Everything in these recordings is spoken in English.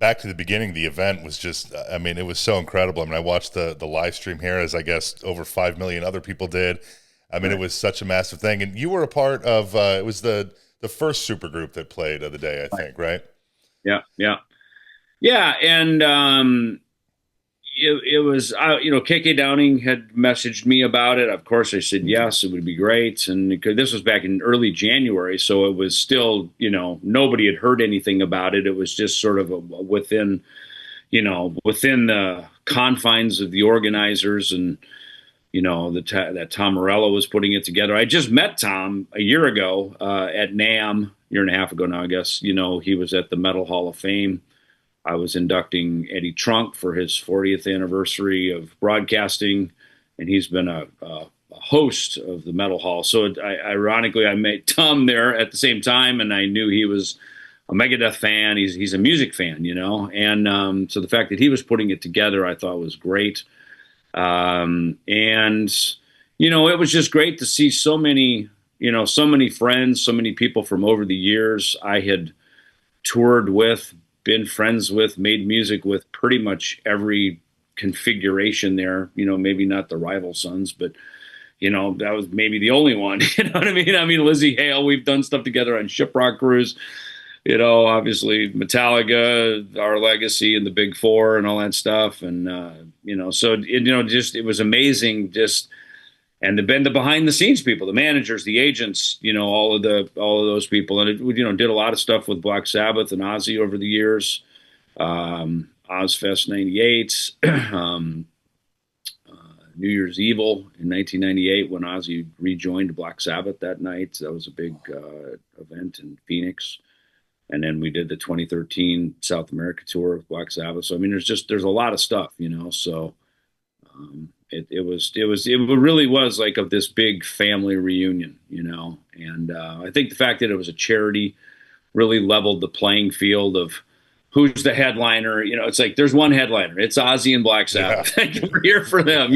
back to the beginning, the event was just, I mean, it was so incredible. I mean, I watched the live stream here, as I guess over 5 million other people did. I mean, It was such a massive thing. And you were a part of, it was the first supergroup that played of the day, I think, right? Yeah, yeah, yeah. And it was, KK Downing had messaged me about it. Of course, I said yes, it would be great. And this was back in early January, so it was still, nobody had heard anything about it. It was just sort of within the confines of the organizers, and that Tom Morello was putting it together. I just met Tom a year ago at NAMM, year and a half ago now, I guess. He was at the Metal Hall of Fame. I was inducting Eddie Trunk for his 40th anniversary of broadcasting, and he's been a host of the Metal Hall. So ironically, I met Tom there at the same time, and I knew he was a Megadeth fan. He's a music fan, and so the fact that he was putting it together, I thought was great. And it was just great to see so many friends, so many people from over the years I had toured with, been friends with, made music with pretty much every configuration there. Maybe not the Rival Sons, but that was maybe the only one. You know what I mean? I mean, Lzzy Hale, we've done stuff together on Shiprock Cruise. Obviously Metallica, Our Legacy, and the Big Four, and all that stuff. And so it was amazing. And the behind the scenes people, the managers, the agents, all of those people, and it did a lot of stuff with Black Sabbath and Ozzy over the years. Ozfest '98, New Year's Evil in 1998 when Ozzy rejoined Black Sabbath that night. That was a big event in Phoenix. And then we did the 2013 South America tour of Black Sabbath. So I mean, there's a lot of stuff, So. It really was like of this big family reunion, and I think the fact that it was a charity really leveled the playing field of who's the headliner. It's like there's one headliner. It's Ozzy and Black Sabbath. Yeah. We're here for them.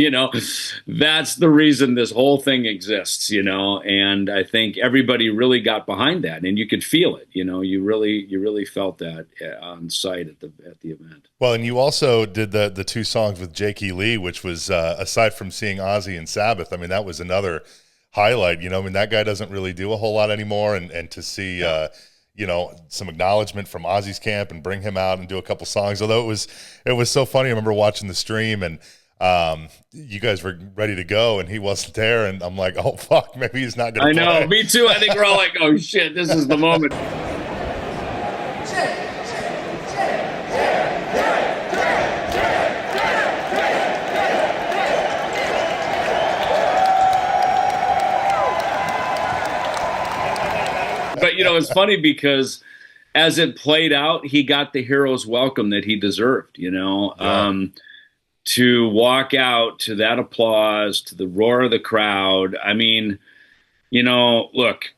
That's the reason this whole thing exists. And I think everybody really got behind that, and you could feel it. You really felt that on site at the event. Well, and you also did the two songs with Jake E. Lee, which was aside from seeing Ozzy and Sabbath, I mean, that was another highlight. I mean, that guy doesn't really do a whole lot anymore, and to see. Some acknowledgement from Ozzy's camp and bring him out and do a couple songs. Although it was so funny. I remember watching the stream and you guys were ready to go and he wasn't there. And I'm like, oh fuck, maybe he's not going to play. I know, me too. I think we're all like, oh shit, this is the moment. But it's funny because as it played out, he got the hero's welcome that he deserved. Yeah. To walk out to that applause, to the roar of the crowd. I mean, look,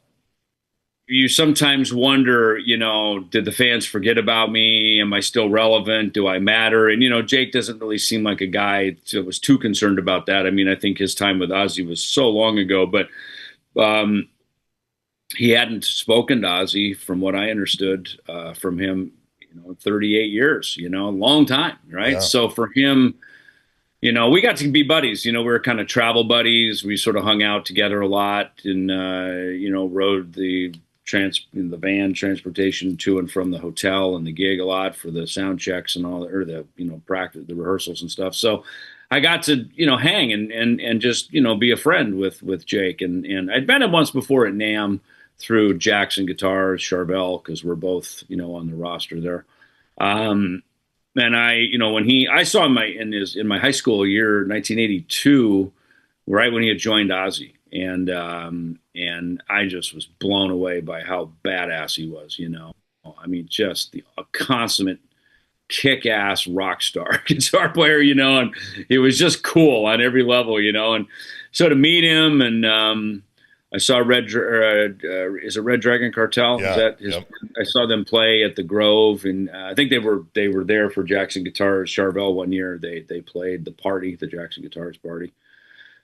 you sometimes wonder, did the fans forget about me? Am I still relevant? Do I matter? And Jake doesn't really seem like a guy that was too concerned about that. I mean, I think his time with Ozzy was so long ago, but he hadn't spoken to Ozzy, from what I understood from him, 38 years, a long time, right? Yeah. So for him, we got to be buddies. We were kind of travel buddies. We sort of hung out together a lot and, rode the van transportation to and from the hotel and the gig a lot for the sound checks and all, or the, practice, the rehearsals and stuff. So I got to, hang and just, be a friend with Jake. And I'd met him once before at NAMM through Jackson Guitars, Charvel, because we're both, on the roster there. And I saw him in my high school year, 1982, right when he had joined Ozzy. And I just was blown away by how badass he was, I mean, just a consummate kick-ass rock star guitar player, and it was just cool on every level, and so to meet him and, I saw is it Red Dragon Cartel? Yeah. Is that his? Yep. I saw them play at the Grove, and I think they were there for Jackson Guitars Charvel one year. They played the Jackson Guitars party.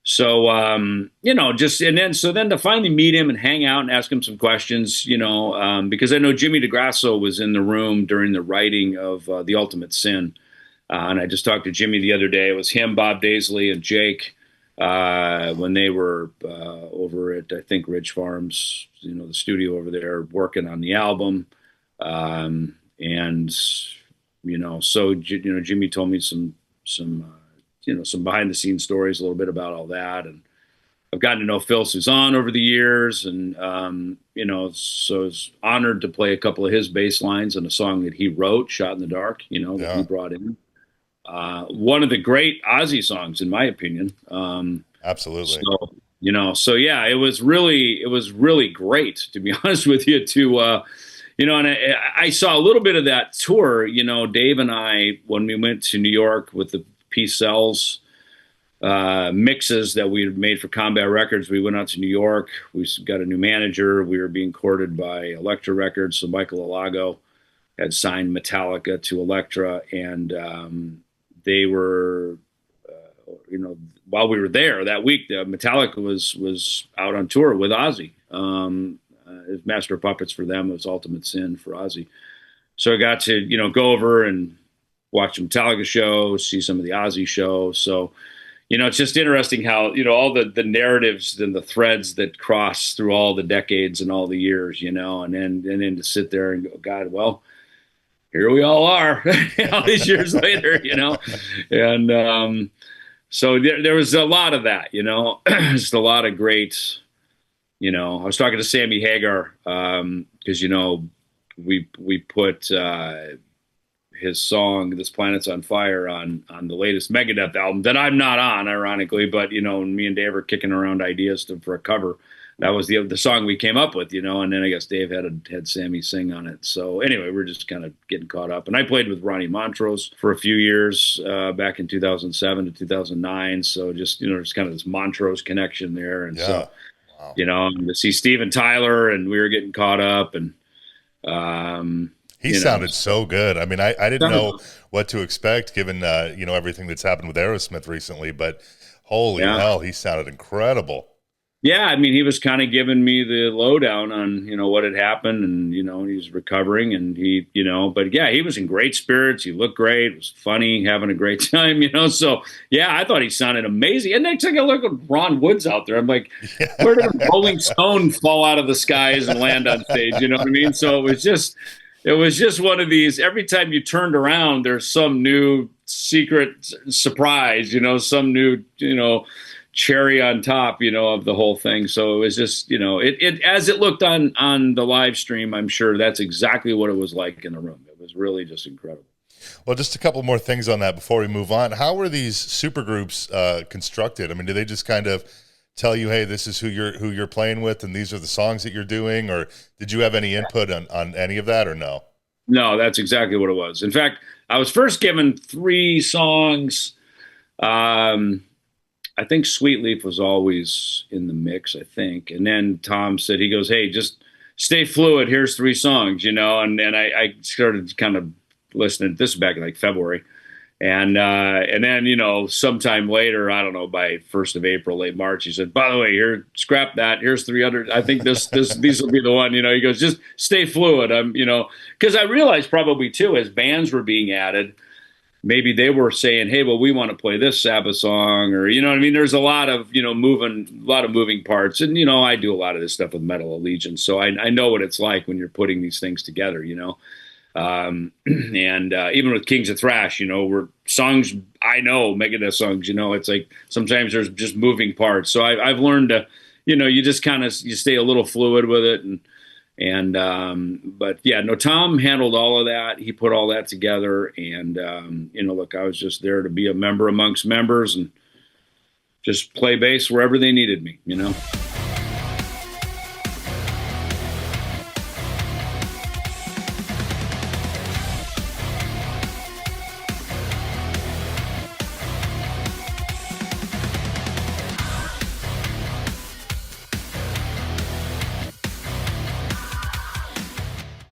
So, just, so then to finally meet him and hang out and ask him some questions, because I know Jimmy DeGrasso was in the room during the writing of The Ultimate Sin. And I just talked to Jimmy the other day. It was him, Bob Daisley, and Jake when they were over at, I think, Ridge Farms, the studio over there, working on the album. Jimmy told me some behind the scenes stories, a little bit about all that. And I've gotten to know Phil Suzanne over the years. And, so I was honored to play a couple of his bass lines on a song that he wrote, Shot in the Dark, that he brought in. One of the great Ozzy songs, in my opinion. Absolutely. It was really great, to be honest with you, to, and I saw a little bit of that tour, Dave and I, when we went to New York with the Peace Cells mixes that we had made for Combat Records. We went out to New York. We got a new manager. We were being courted by Elektra Records. So Michael Alago had signed Metallica to Elektra, and they were, while we were there that week, Metallica was out on tour with Ozzy. As Master of Puppets for them, it was Ultimate Sin for Ozzy. So I got to, go over and watch the Metallica show, see some of the Ozzy show. So, it's just interesting how, all the narratives and the threads that cross through all the decades and all the years, and then to sit there and go, God, well, here we all are all these years later, and so there was a lot of that, just a lot of great, I was talking to Sammy Hagar because, we put his song "This Planet's on Fire" on the latest Megadeth album that I'm not on, ironically, but me and Dave are kicking around ideas for a cover. That was the song we came up with, and then I guess Dave had Sammy sing on it. So anyway, we're just kind of getting caught up. And I played with Ronnie Montrose for a few years back in 2007 to 2009. So just there's kind of this Montrose connection there, and so wow. To see Steven Tyler, and we were getting caught up, and he sounded so good. I mean, I didn't know what to expect given, everything that's happened with Aerosmith recently, but holy hell, he sounded incredible. Yeah, I mean, he was kind of giving me the lowdown on, what had happened, and, he's recovering, and but yeah, he was in great spirits. He looked great. It was funny, having a great time, so yeah, I thought he sounded amazing. And I took a look at Ron Wood's out there. I'm like, where did a Rolling Stone fall out of the skies and land on stage? You know what I mean? So it was just one of these, every time you turned around, there's some new secret surprise, some new, cherry on top, of the whole thing. So it was just, it as it looked on the live stream, I'm sure that's exactly what it was like in the room. It was really just incredible. Well, just a couple more things on that before we move on. How were these supergroups constructed? I mean, do they just kind of tell you, hey, this is who you're playing with, and these are the songs that you're doing, or did you have any input on any of that, or no? No, that's exactly what it was. In fact, I was first given 3 songs. I think Sweet Leaf was always in the mix, I think. And then Tom said, he goes, hey, just stay fluid. Here's 3 songs, and then I started kind of listening. This is back in like February. And then, sometime later, I don't know, by 1st of April, late March, he said, by the way, here, scrap that. Here's 300. I think these will be the one, he goes, just stay fluid. Because I realized probably too, as bands were being added, maybe they were saying, hey, well, we want to play this Sabbath song, or, what I mean? There's a lot of, moving parts. And, I do a lot of this stuff with Metal Allegiance. So I know what it's like when you're putting these things together, and even with Kings of Thrash, we're songs, I know Megadeth songs, it's like sometimes there's just moving parts. So I've learned to, you just kind of, you stay a little fluid with it. But yeah, no, Tom handled all of that. He put all that together, and, look, I was just there to be a member amongst members and just play bass wherever they needed me,